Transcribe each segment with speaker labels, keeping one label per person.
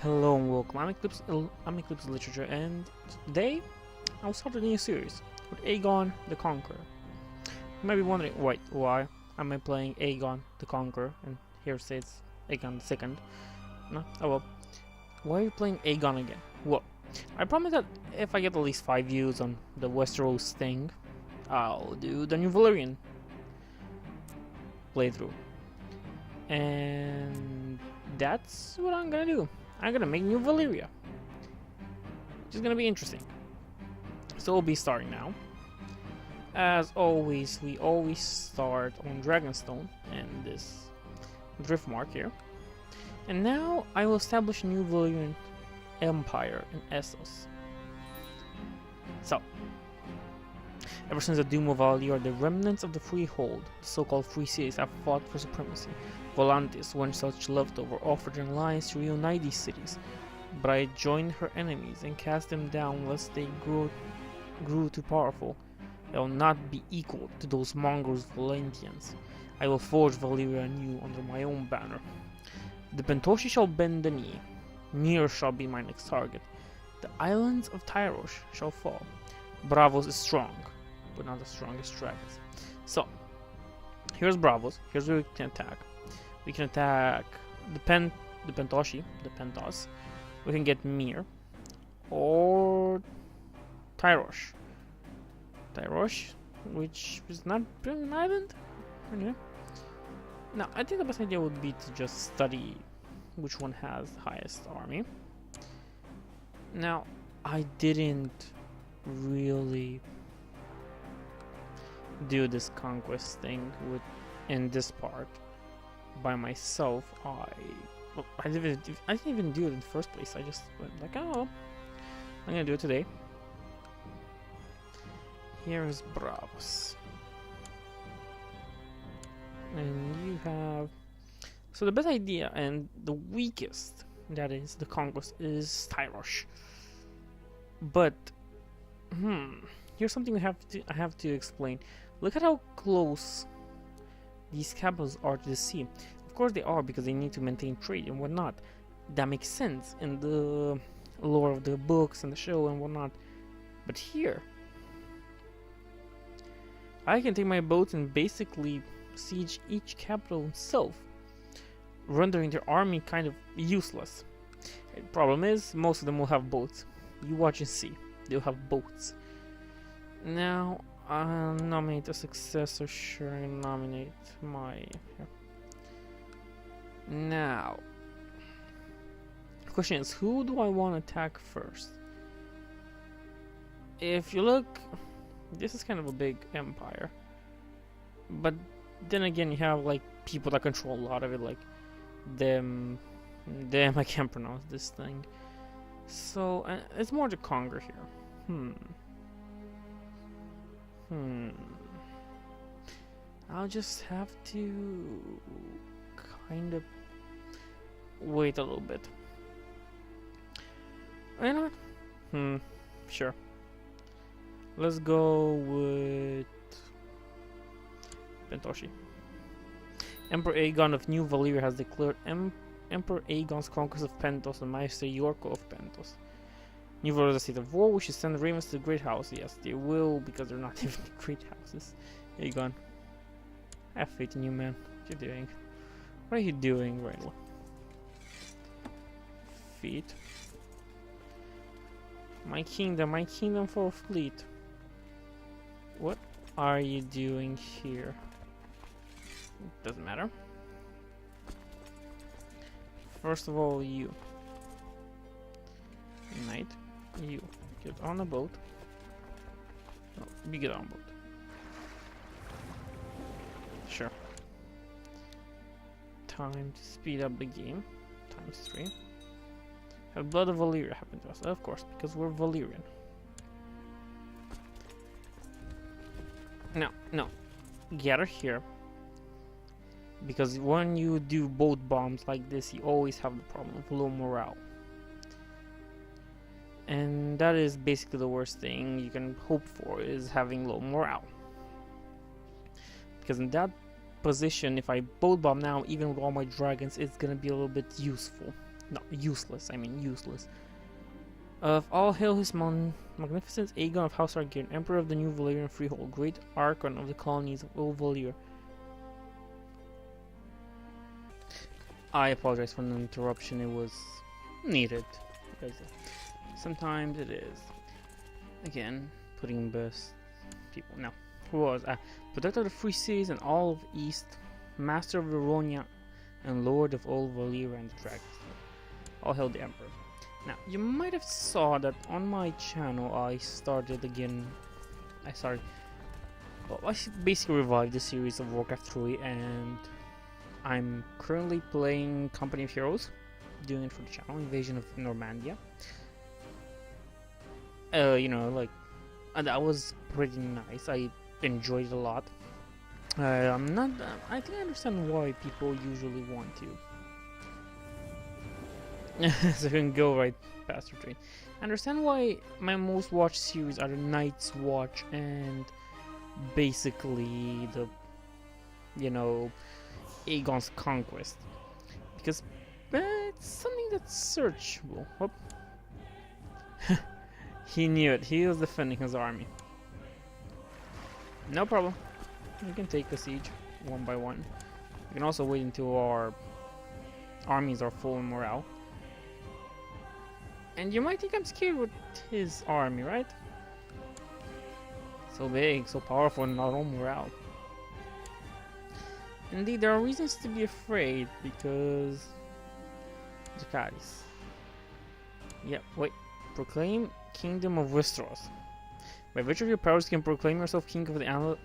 Speaker 1: Hello and welcome. I'm Eclipse Literature, and today I'll start a new series with Aegon the Conqueror. You might be wondering, wait, why am I playing Aegon the Conqueror? And here states Aegon the Second. No, oh well. Why are you playing Aegon again? Well, I promise that if I get at least 5 views on the Westeros thing, I'll do the new Valyrian playthrough, and that's what I'm gonna do. I'm gonna make New Valyria, which is gonna be interesting. So we'll be starting now. As always, we always start on Dragonstone and this Driftmark here. And now I will establish a new Valyrian Empire in Essos. So, ever since the Doom of Valyria, the remnants of the Freehold, the so-called Free Cities, have fought for supremacy. Volantis, one such leftover, offered an alliance to reunite these cities, but I joined her enemies and cast them down lest they grew too powerful. I will not be equal to those mongrels Valentians. I will forge Valyria anew under my own banner. The Pentoshi shall bend the knee. Mir shall be my next target. The islands of Tyrosh shall fall. Bravos is strong, but not the strongest dragons. So, here's Bravos. Here's where we can attack. We can attack the Pentoshi, the Pentos. We can get Mir. Or Tyrosh. Tyrosh, which is not an island. Anyway. Now, I think the best idea would be to just study which one has the highest army. Now, I didn't really do this conquest thing in this part by myself. I didn't even do it in the first place. I just went like, oh, I'm gonna do it today. Here's Bravos, and you have. So the best idea and the weakest, that is the conquest, is Tyrosh. But here's something I have to explain. Look at how close these capitals are to the sea. Of course they are, because they need to maintain trade and whatnot. That makes sense in the lore of the books and the show and whatnot. But here, I can take my boats and basically siege each capital itself, rendering their army kind of useless. The problem is, most of them will have boats. You watch and see. They'll have boats. Now, I'll nominate a successor. Sure, I'll nominate my... Here. Now, the question is, who do I want to attack first? If you look, this is kind of a big empire. But then again, you have like people that control a lot of it, like them, I can't pronounce this thing. So, it's more to conquer here. I'll just have to kind of wait a little bit. You know what? Sure. Let's go with Pentoshi. Emperor Aegon of New Valyria has declared Emperor Aegon's conquest of Pentos and Maester Yorko of Pentos. New Valyria is a state of war. We should send ravens to the Great House. Yes, they will, because they're not even great houses. Aegon, have faith in you, man. What are you doing? What are you doing right now? Feet. My kingdom for a fleet. What are you doing here? Doesn't matter. First of all, you. Knight, you get on a boat. No, we get on a boat. Sure. Time to speed up the game. ×3. Have Blood of Valyria happen to us? Of course, because we're Valyrian. No. Gather here. Because when you do boat bombs like this, you always have the problem of low morale. And that is basically the worst thing you can hope for, is having low morale. Because in that position, if I boat bomb now, even with all my dragons, it's gonna be a little bit useful. No, useless. I mean useless. Of all hail his magnificent Aegon of House Targaryen, Emperor of the new Valyrian Freehold, great Archon of the colonies of Old Valyria. I apologize for the interruption, it was needed. Because sometimes it is. Again, putting best people. Now, who was? Protector of the free cities and all of East, Master of Veronia, and Lord of Old Valyria and the Dragons. All hail the Emperor. Now, you might have saw that on my channel I started again. Well, I basically revived the series of Warcraft 3, and I'm currently playing Company of Heroes, doing it for the channel, Invasion of Normandia. You know, like, that was pretty nice. I enjoyed it a lot. I'm not. I think I understand why people usually want to. So I can go right past the train. I understand why my most watched series are the Night's Watch and basically the, you know, Aegon's Conquest, because it's something that's searchable. Oh. He knew it. He was defending his army. No problem. We can take the siege one by one. We can also wait until our armies are full in morale. And you might think I'm scared with his army, right? So big, so powerful, and not all morale. Indeed, there are reasons to be afraid because... Dracarys. Yep, wait. Proclaim Kingdom of Westeros. By virtue of your powers, you can proclaim yourself King of the Anal...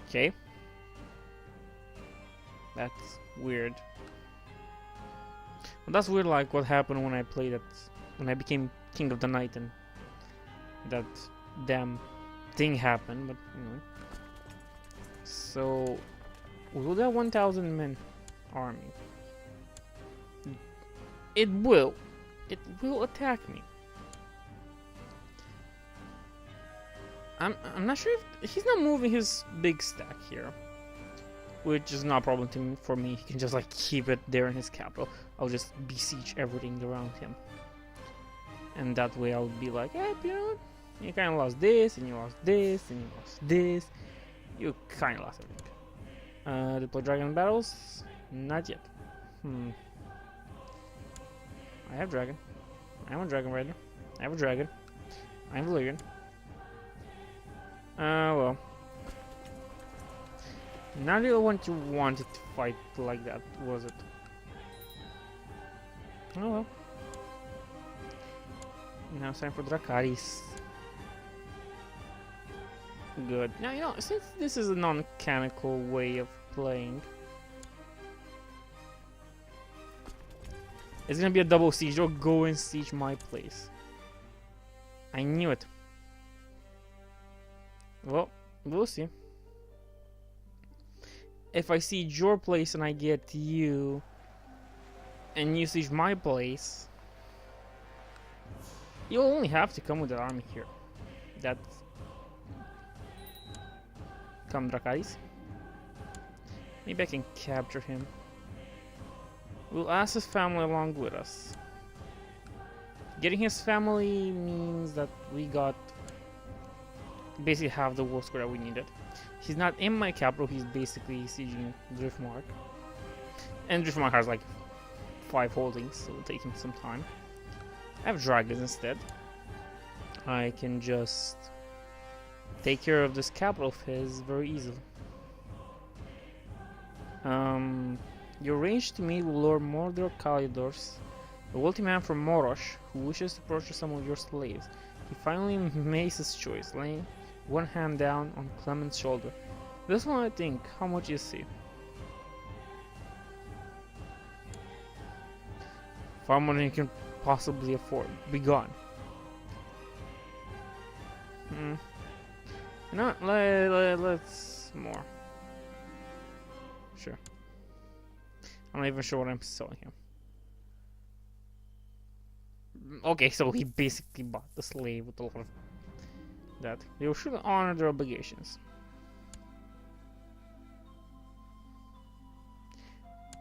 Speaker 1: Okay. That's weird. Well, that's weird, like what happened when I played that, when I became King of the Night and that damn thing happened, but you know. So, will that 1,000 men army? It will attack me. I'm not sure if he's not moving his big stack here, which is not a problem for me. He can just like keep it there in his capital. I'll just besiege everything around him, and that way I'll be like, hey, you know, you kind of lost this, and you lost this, and you lost this. You kind of lost everything. Deploy dragon battles? Not yet. I have dragon. I'm a dragon rider. I have a dragon. I'm Valyrian. Well. Not the one you wanted to fight like that, was it? Oh well. Now it's time for Dracarys. Good. Now, you know, since this is a non-mechanical way of playing, it's gonna be a double siege. Or go and siege my place. I knew it. Well, we'll see. If I siege your place and I get you, and you siege my place, you'll only have to come with the army here. That's... Come, Dracarys. Maybe I can capture him. We'll ask his family along with us. Getting his family means that we got basically half the war score that we needed. He's not in my capital, he's basically sieging Driftmark. And Driftmark has like 5 holdings, so it'll take him some time. I have dragons instead. I can just take care of this capital of his very easily. Your range to meet will Lord Mordor Kalidors, a wealthy man from Morosh who wishes to purchase some of your slaves. He finally makes his choice, laying one hand down on Clement's shoulder. This one, I think, how much is he? Far more than you can possibly afford. Be gone. No, let's more. Sure. I'm not even sure what I'm selling him. Okay, so he basically bought the slave with a lot of that. They should honor their obligations.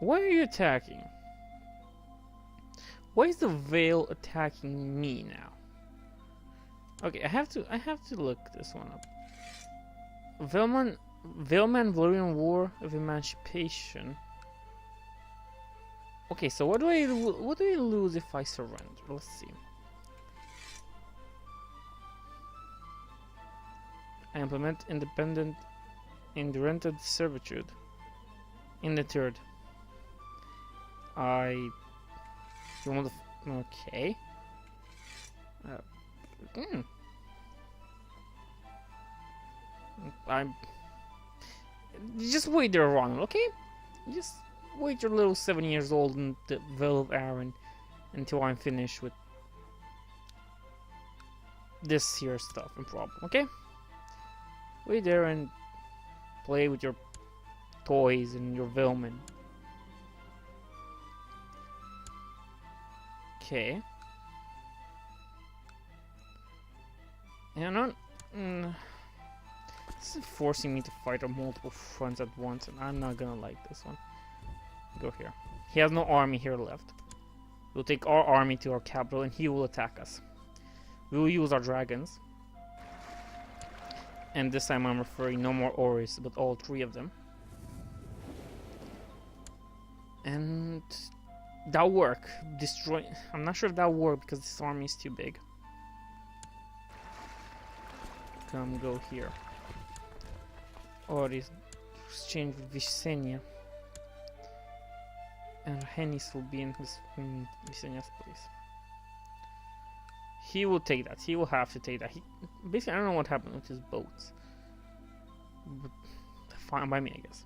Speaker 1: Why are you attacking? Why is the Vale attacking me now? Okay, I have to look this one up. Valyrian Valyrian War of Emancipation. Okay, so what do I lose if I surrender? Let's see. I implement independent indentured servitude in the third. You want the okay. I'm just wait there, Ron. Okay, just wait your little 7 years old in the Vale of Arryn until I'm finished with this here stuff and problem. Okay, wait there and play with your toys and your Vailmen. Okay. And this is forcing me to fight on multiple fronts at once, and I'm not gonna like this one. Go here. He has no army here left. We'll take our army to our capital, and he will attack us. We will use our dragons. And this time I'm referring no more Oris, but all 3 of them. And that'll work. Destroy. I'm not sure if that'll work because this army is too big. Come, go here. Oris exchange with Visenya. And Hennis will be in Visenya's place. He will take that. He will have to take that. Basically, I don't know what happened with his boats. But fine by me, I guess.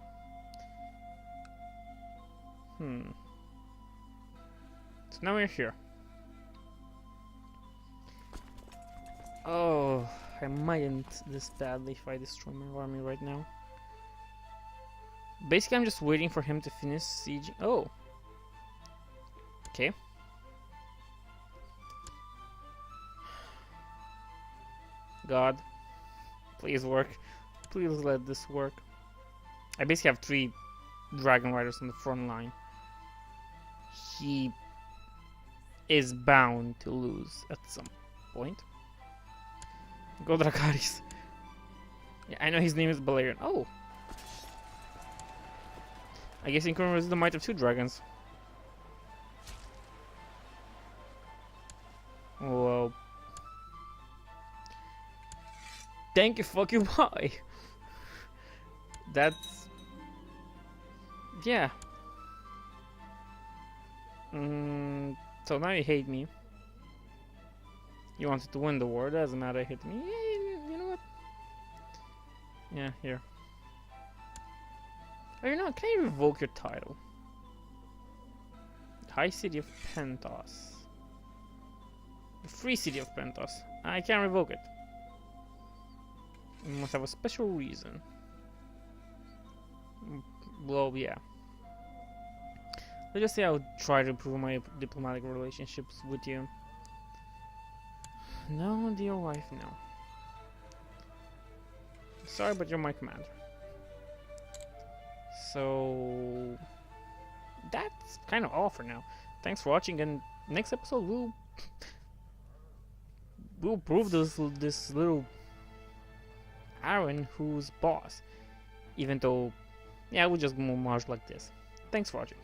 Speaker 1: So now we're here. Oh, I mightn't this badly if I destroy my army right now. Basically, I'm just waiting for him to finish siege. Oh. Okay. God, please work. Please let this work. I basically have 3 dragon riders on the front line. He is bound to lose at some point. Go Dracarys. Yeah, I know his name is Balerion. Oh! I guess he can resist the might of 2 dragons. Whoa. Thank you, fuck you, bye. That's... yeah. So now you hate me. You wanted to win the war, doesn't matter, hit me. Yeah, you know what? Yeah, here. Oh, you know, can you revoke your title? High City of Pentos. The Free City of Pentos. I can't revoke it. You must have a special reason. Well, yeah. Let's just say I would try to improve my diplomatic relationships with you. No, dear wife, no. Sorry, but you're my commander. So that's kind of all for now. Thanks for watching, and next episode we'll prove this little Arryn who's boss. Even though, yeah, we'll just move March like this. Thanks for watching.